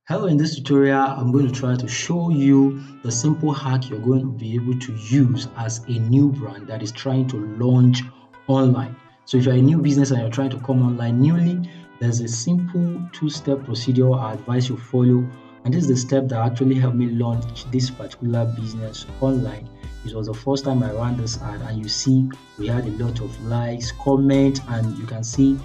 Hello, in this tutorial, I'm going to try to show you the simple hack you're going to be able to use as a new brand that is trying to launch online. So if you're a new business and you're trying to come online newly, there's a simple two-step procedure I advise you follow. And this is the step that actually helped me launch this particular business online. It was the first time I ran this ad, and you see we had a lot of likes, comment, and you can see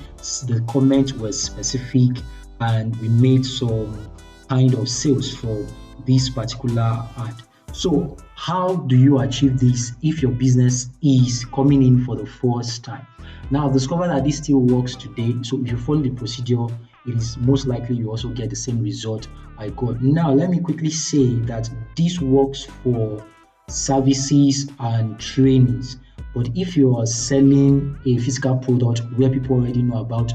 the comment was specific, and we made some kind of sales for this particular ad. So, how do you achieve this if your business is coming in for the first time? Now, I've discovered that this still works today. So, if you follow the procedure, it is most likely you also get the same result I got. Now, let me quickly say that this works for services and trainings. But if you are selling a physical product where people already know about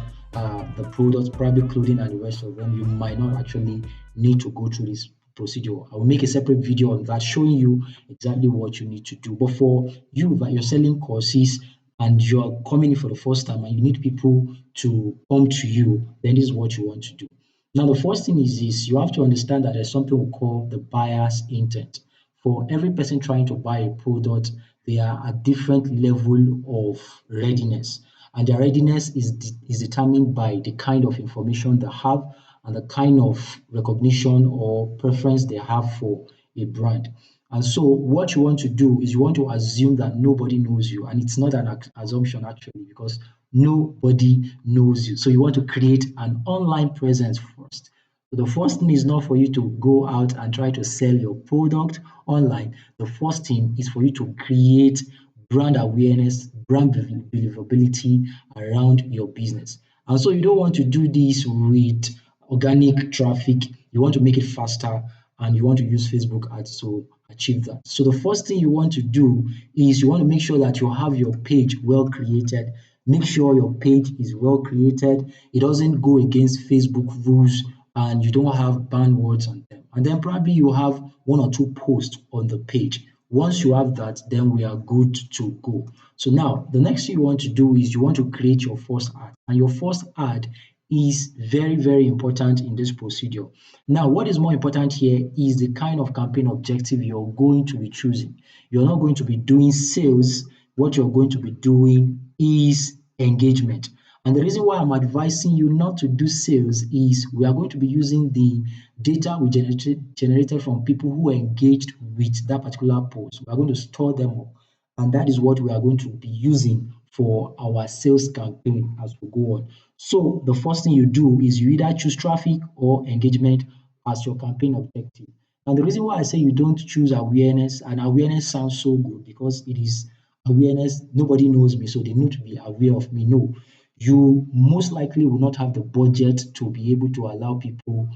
the product, probably clothing and the rest of them, you might not actually need to go through this procedure. I will make a separate video on that showing you exactly what you need to do. But for you that you're selling courses and you're coming in for the first time and you need people to come to you, then this is what you want to do. Now, the first thing is this: you have to understand that there's something we call the buyer's intent. For every person trying to buy a product, they are at different level of readiness, and their readiness is determined by the kind of information they have and the kind of recognition or preference they have for a brand. And so what you want to do is you want to assume that nobody knows you, and it's not an assumption actually, because nobody knows you. So you want to create an online presence first. So the first thing is not for you to go out and try to sell your product online. The first thing is for you to create brand awareness, brand believability around your business. And so you don't want to do this with organic traffic. You want to make it faster, and you want to use Facebook ads to achieve that. So the first thing you want to do is you want to make sure that you have your page well created. Make sure your page is well created. It doesn't go against Facebook rules, and you don't have banned words on them. And then probably you have one or two posts on the page. Once you have that, then we are good to go. So now the next thing you want to do is you want to create your first ad. And your first ad is very, very important in this procedure. Now, what is more important here is the kind of campaign objective you're going to be choosing. You're not going to be doing sales. What you're going to be doing is engagement. And the reason why I'm advising you not to do sales is we are going to be using the data we generated from people who engaged with that particular post. We are going to store them up, and that is what we are going to be using for our sales campaign as we go on. So the first thing you do is you either choose traffic or engagement as your campaign objective. And the reason why I say you don't choose awareness, and awareness sounds so good because it is awareness, nobody knows me, so they need to be aware of me. No, you most likely will not have the budget to be able to allow people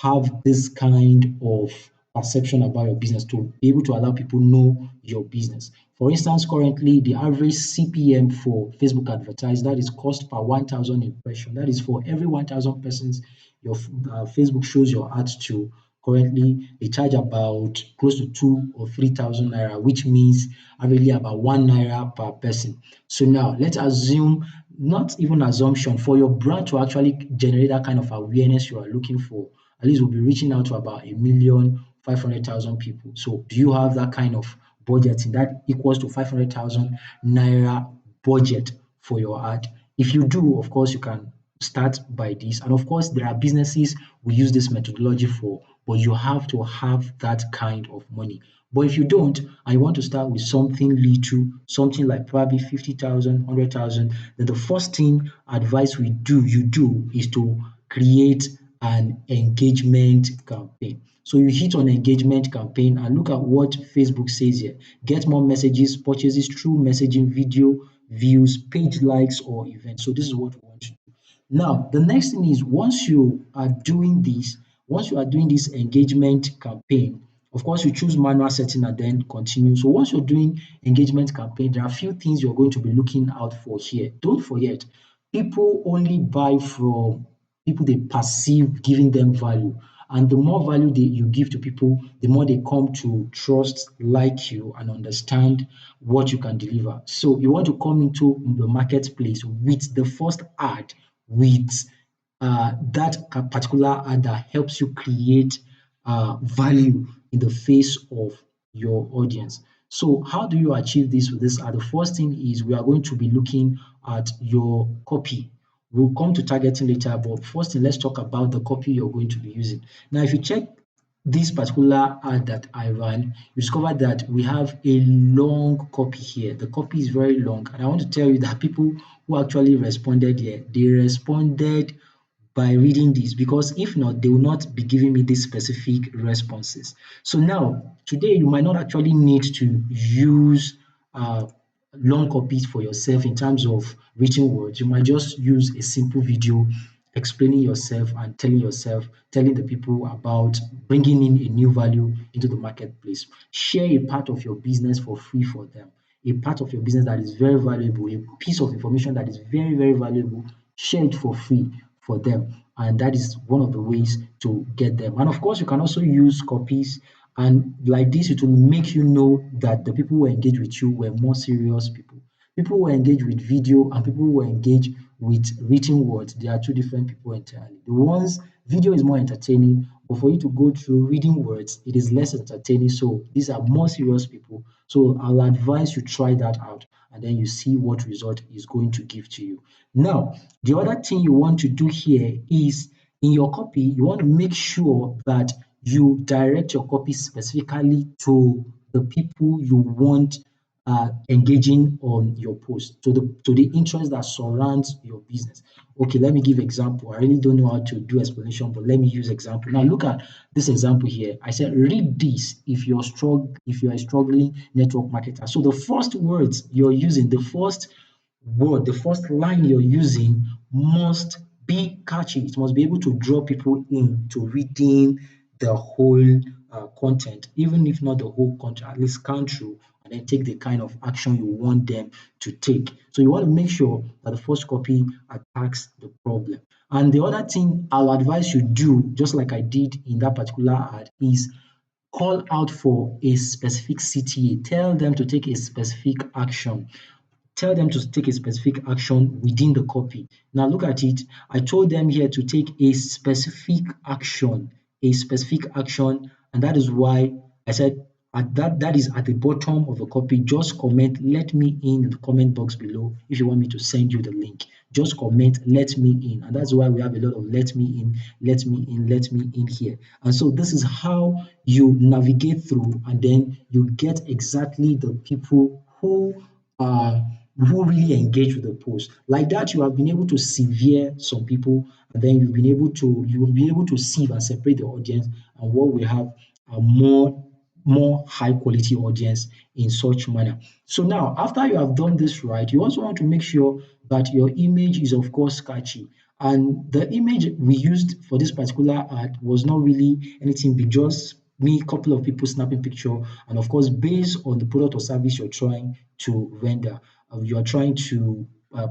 have this kind of perception about your business, to be able to allow people know your business. For instance, currently the average CPM for Facebook advertising, that is cost per 1,000 impression. That is for every 1,000 persons your Facebook shows your ads to. Currently, they charge about close to 2 or 3,000 naira, which means averagely about 1 naira per person. So now let's assume, not even assumption, for your brand to actually generate that kind of awareness you are looking for, at least we'll be reaching out to about 1,500,000 people. So do you have that kind of budgeting that equals to 500,000 naira budget for your ad? If you do, of course, you can start by this. And of course, there are businesses we use this methodology for, but you have to have that kind of money. But if you don't, and you want to start with something little, something like probably 50,000, 100,000, then the first thing advice you do is to create an engagement campaign. So you hit on engagement campaign and look at what Facebook says here. Get more messages, purchases through messaging, video, views, page likes, or events. So this is what we want to do. Now, the next thing is once you are doing this engagement campaign, of course, you choose manual setting and then continue. So once you're doing engagement campaign, there are a few things you're going to be looking out for here. Don't forget, people only buy from people they perceive giving them value. And the more value you give to people, the more they come to trust, like you, and understand what you can deliver. So you want to come into the marketplace with the first ad with that particular ad that helps you create value in the face of your audience. So how do you achieve this with this ad? The first thing is we are going to be looking at your copy. We'll come to targeting later, but first thing, let's talk about the copy you're going to be using. Now, if you check this particular ad that I ran, you discover that we have a long copy here. The copy is very long, and I want to tell you that people who actually responded here, they responded by reading this, because if not, they will not be giving me these specific responses. So now, today, you might not actually need to use uh, long copies for yourself in terms of written words. You might just use a simple video explaining yourself and telling the people about bringing in a new value into the marketplace. Share a part of your business for free for them. A part of your business that is very valuable, a piece of information that is very, very valuable, share it for free for them. And that is one of the ways to get them. And of course, you can also use copies. And like this, it will make you know that the people who engage with you were more serious people. People who engage with video and people who engage with written words, they are two different people entirely. The ones, video is more entertaining, but for you to go through reading words, it is less entertaining. So these are more serious people. So I'll advise you try that out, and then you see what result is going to give to you. Now, the other thing you want to do here is in your copy, you want to make sure that you direct your copy specifically to the people you want engaging on your post, to the interest that surrounds your business. Okay, let me give example. I really don't know how to do explanation, but let me use example. Now look at this example here. I said read this if you're a struggling network marketer. So the first words you're using, the first line you're using must be catchy. It must be able to draw people in to reading the whole content, even if not the whole content, at least scan through and then take the kind of action you want them to take. So you want to make sure that the first copy attacks the problem. And the other thing I'll advise you do, just like I did in that particular ad, is call out for a specific CTA. Tell them to take a specific action. Tell them to take a specific action within the copy. Now look at it. I told them here to take a specific action, and that is why I said that is at the bottom of the copy. Just comment let me in the comment box below if you want me to send you the link. Just comment let me in, and that's why we have a lot of let me in, let me in, let me in here. And so this is how you navigate through, and then you get exactly the people uh, who really engage with the post. Like that, you have been able to severe some people, and then you will be able to sieve and separate the audience, and what we have a more high quality audience in such manner. So now, after you have done this right, you also want to make sure that your image is of course catchy. And the image we used for this particular ad was not really anything big, just me, couple of people snapping picture, and of course, based on the product or service you're trying to render, you're trying to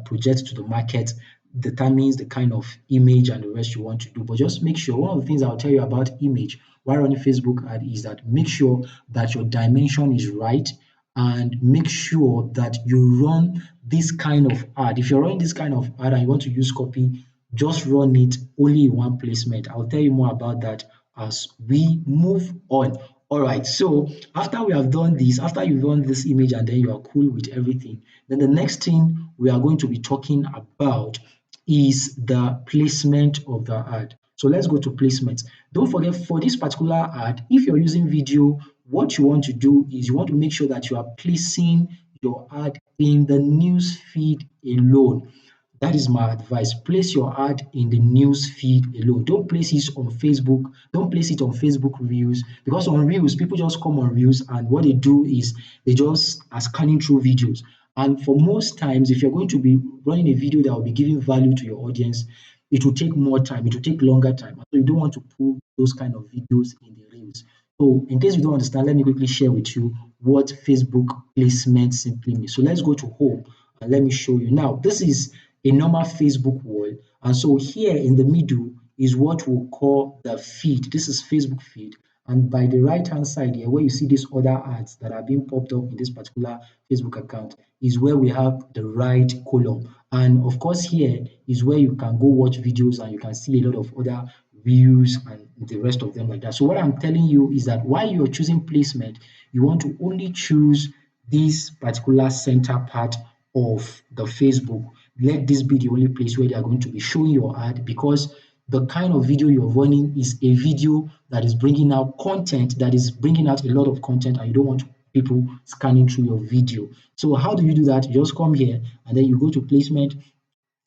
project to the market, determines the kind of image and the rest you want to do. But just make sure, one of the things I'll tell you about image while running Facebook ad is that make sure that your dimension is right, and make sure that you run this kind of ad. If you're running this kind of ad and you want to use copy, just run it only in one placement. I'll tell you more about that as we move on. All right, so after we have done this, after you run this image and then you are cool with everything, then the next thing we are going to be talking about is the placement of the ad. So let's go to placement. Don't forget, for this particular ad, if you're using video, what you want to do is you want to make sure that you are placing your ad in the news feed alone. That is my advice. Place your ad in the news feed alone. Don't place it on Facebook. Don't place it on Facebook Reels, because on Reels, people just come on Reels and what they do is they just are scanning through videos. And for most times, if you're going to be running a video that will be giving value to your audience, it will take more time. It will take longer time. So you don't want to pull those kind of videos in the Reels. So in case you don't understand, let me quickly share with you what Facebook placement simply means. So let's go to home and let me show you. Now, this is a normal Facebook wall. And so here in the middle is what we'll call the feed. This is Facebook feed. And by the right hand side here, where you see these other ads that are being popped up in this particular Facebook account, is where we have the right column. And of course, here is where you can go watch videos and you can see a lot of other views and the rest of them like that. So what I'm telling you is that while you're choosing placement, you want to only choose this particular center part of the Facebook. Let this be the only place where they are going to be showing your ad, because the kind of video you're running is a video that is bringing out content, that is bringing out a lot of content, and you don't want people scanning through your video. So how do you do that? You just come here and then you go to placement,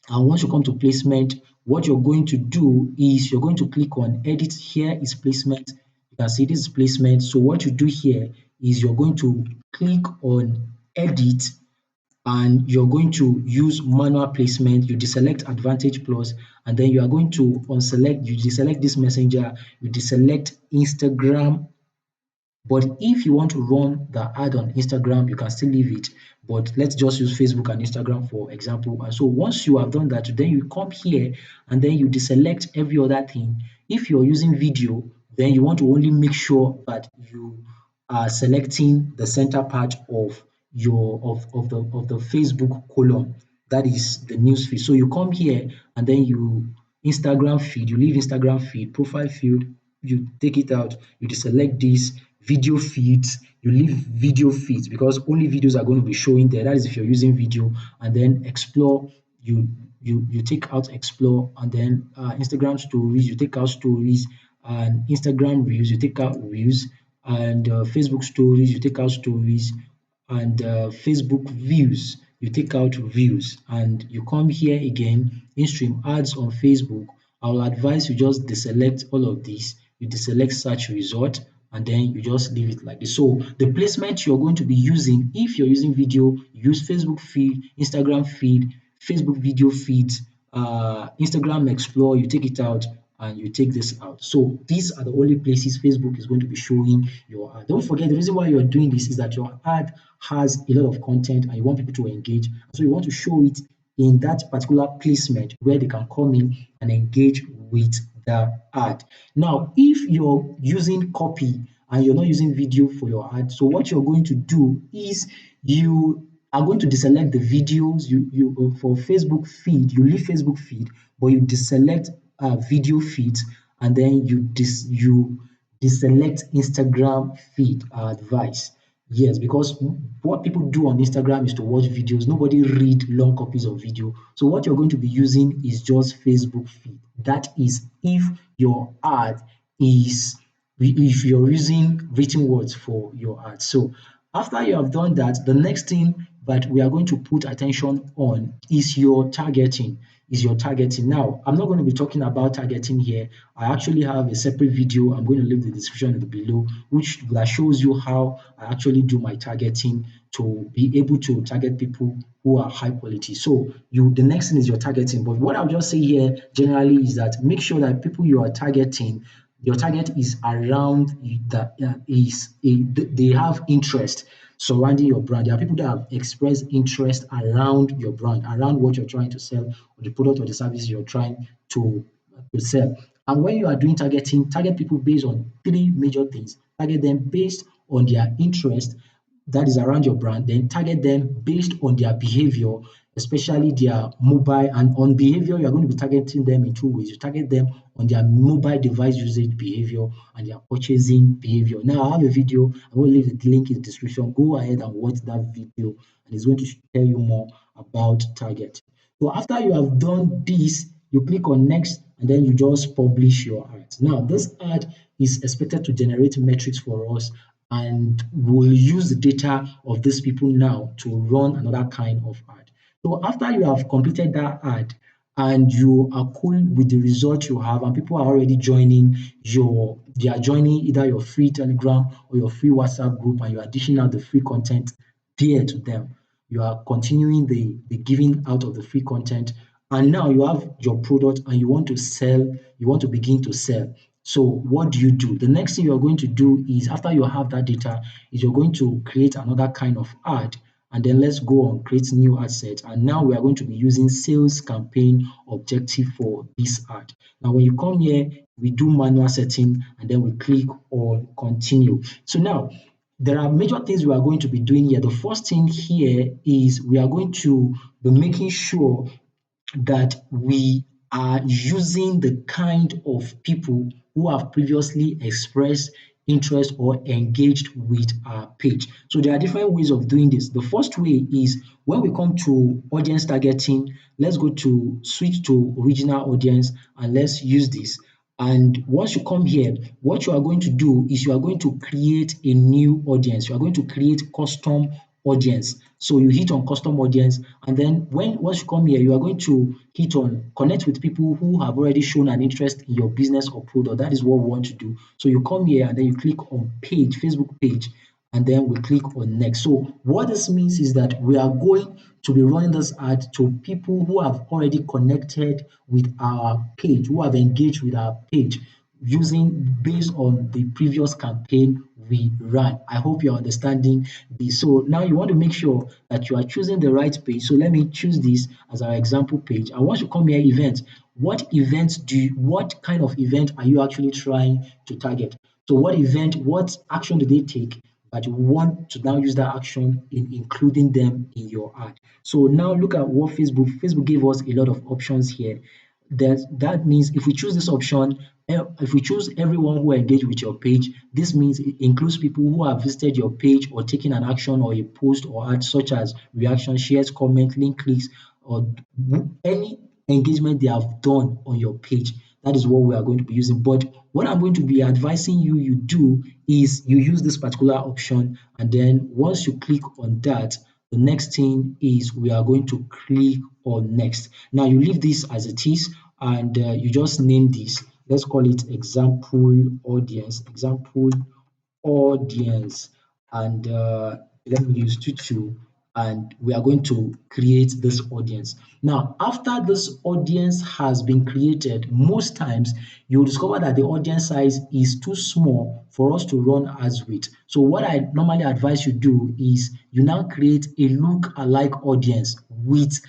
and once you come to placement, what you're going to do is you're going to click on edit. Here is placement. You can see this is placement. So what you do here is you're going to click on edit, and you're going to use manual placement. You deselect advantage plus, and then you are going to unselect, you deselect this messenger, you deselect Instagram. But if you want to run the ad on Instagram, you can still leave it. But let's just use Facebook and Instagram for example. And so once you have done that, then you come here and then you deselect every other thing. If you're using video, then you want to only make sure that you are selecting the center part of your of the Facebook column. That is the news feed. So you come here and then you Instagram feed, you leave Instagram feed, profile field, you take it out, you deselect this, video feeds, you leave video feeds because only videos are going to be showing there. That is if you're using video, and then explore, you take out explore, and then Instagram stories, you take out stories, and Instagram reels, you take out reels, and Facebook stories, you take out stories, and Facebook views, you take out views, and you come here again, in-stream ads on Facebook. I will advise you just deselect all of these, you deselect search result, and then you just leave it like this. So the placement you're going to be using, if you're using video, use Facebook feed, Instagram feed, Facebook video feeds, Instagram Explore, you take it out and you take this out. So these are the only places Facebook is going to be showing your ad. Don't forget, the reason why you're doing this is that your ad has a lot of content and you want people to engage. So you want to show it in that particular placement where they can come in and engage with the ad. Now, if you're using copy and you're not using video for your ad, so what you're going to do is you are going to deselect the videos. You for Facebook feed, you leave Facebook feed, but you deselect video feeds, and then you deselect Instagram feed. Advice. Yes, because what people do on Instagram is to watch videos. Nobody read long copies of video. So what you're going to be using is just Facebook feed. That is if your ad is if you're using written words for your ad. So after you have done that, the next thing that we are going to put attention on is your targeting. Now, I'm not going to be talking about targeting here. I actually have a separate video. I'm going to leave the description below, which that shows you how I actually do my targeting to be able to target people who are high quality. So the next thing is your targeting. But what I'll just say here generally is that make sure that people you are targeting, your target is around that they have interest surrounding your brand. There are people that have expressed interest around your brand, around what you're trying to sell, or the product or the service you're trying to sell. And when you are doing targeting, target people based on three major things. Target them based on their interest that is around your brand, then target them based on their behavior, especially their mobile. And on behavior, you're going to be targeting them in two ways. You target them on their mobile device usage behavior and their purchasing behavior. Now, I have a video. I'm going to leave the link in the description. Go ahead and watch that video, and it's going to tell you more about target. So after you have done this, you click on next, and then you just publish your ad. Now, this ad is expected to generate metrics for us, and we'll use the data of these people now to run another kind of ad. So after you have completed that ad and you are cool with the result you have, and people are already joining they are joining either your free Telegram or your free WhatsApp group, and you're dishing out the free content there to them. You are continuing the giving out of the free content, and now you have your product and you want to sell, you want to begin to sell. So what do? The next thing you're going to do is, after you have that data, is you're going to create another kind of ad, and then let's go on create new ad set. And now we are going to be using sales campaign objective for this ad. Now when you come here, we do manual setting, and then we click on continue. So now there are major things we are going to be doing here. The first thing here is we are going to be making sure that we are using the kind of people who have previously expressed interest or engaged with our page. So there are different ways of doing this. The first way is when we come to audience targeting, let's go to switch to original audience and let's use this. And once you come here, what you are going to do is you are going to create a new audience. You are going to create custom audience. So you hit on custom audience, and then once you come here, you are going to hit on connect with people who have already shown an interest in your business or product. That is what we want to do. So you come here and then you click on page, Facebook page, and then we click on next. So what this means is that we are going to be running this ad to people who have already connected with our page, who have engaged with our page using based on the previous campaign we ran. I hope you're understanding this. So now you want to make sure that you are choosing the right page. So let me choose this as our example page. And once you come here, events, what kind of event are you actually trying to target? So what action do they take that you want to now use that action in including them in your ad? So now look at what Facebook gave us a lot of options here. That means if we choose this option, if we choose everyone who engage with your page, this means it includes people who have visited your page or taken an action or a post or ad such as reaction, shares, comment, link clicks, or any engagement they have done on your page. That is what we are going to be using. But what I'm going to be advising you do is you use this particular option, and then once you click on that, the next thing is we are going to click on next. Now you leave this as it is, and you just name this. Let's call it example audience, and let me use tutu, and we are going to create this audience. Now, after this audience has been created, most times you'll discover that the audience size is too small for us to run ads with. So what I normally advise you do is you now create a look-alike audience with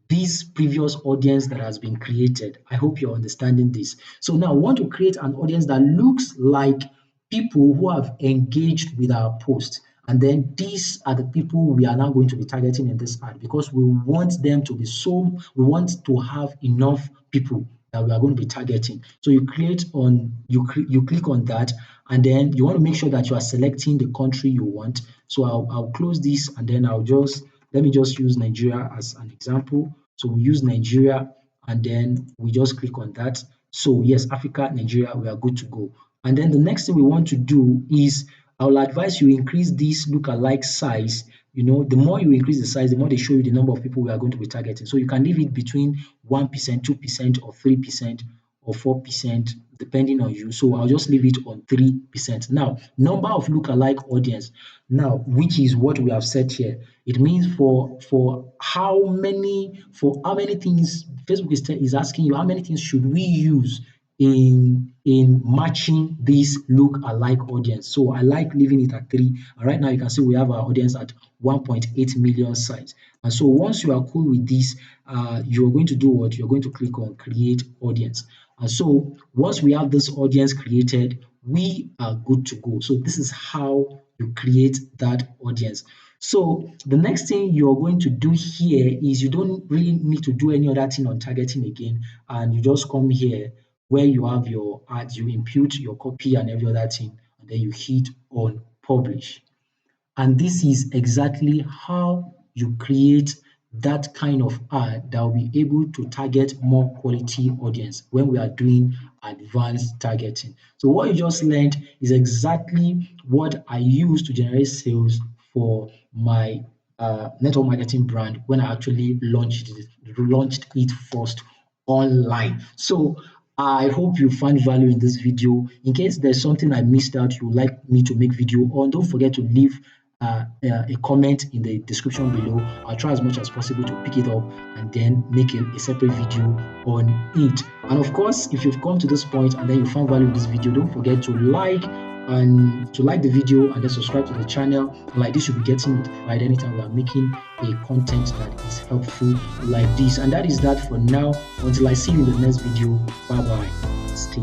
this previous audience that has been created. I hope you're understanding this. So now we want to create an audience that looks like people who have engaged with our post. And then these are the people we are now going to be targeting in this ad because we want them to be we want to have enough people that we are going to be targeting. So you click on that, and then you want to make sure that you are selecting the country you want. So I'll close this, and then let me just use Nigeria as an example. So we use Nigeria, and then we just click on that. So yes, Africa, Nigeria, we are good to go. And then the next thing we want to do is I will advise you increase this lookalike size. The more you increase the size, the more they show you the number of people we are going to be targeting. So you can leave it between 1%, 2%, or 3%, or 4%, depending on you. So I'll just leave it on 3%. Now, number of lookalike audience, now, which is what we have set here. It means for how many things Facebook is asking you, how many things should we use in matching this look-alike audience. So I like leaving it at 3. And right now you can see we have our audience at 1.8 million size. And so once you are cool with this, you're going to do what? You're going to click on create audience. And so once we have this audience created, we are good to go. So this is how you create that audience. So the next thing you're going to do here is you don't really need to do any other thing on targeting again, and you just come here where you have your ads, you impute your copy and every other thing, and then you hit on publish. And this is exactly how you create that kind of ad that will be able to target more quality audience when we are doing advanced targeting. So what you just learned is exactly what I use to generate sales for my network marketing brand when I actually launched it first online. So I hope you find value in this video. In case there's something I missed out you would like me to make video on, don't forget to leave a comment in the description below. I'll try as much as possible to pick it up and then make a separate video on it. And of course, if you've come to this point and then you found value in this video, don't forget to like the video and then subscribe to the channel. Like this, you'll be getting notified anytime we are making a content that is helpful like this. And that is that for now. Until I see you in the next video. Bye bye. Stay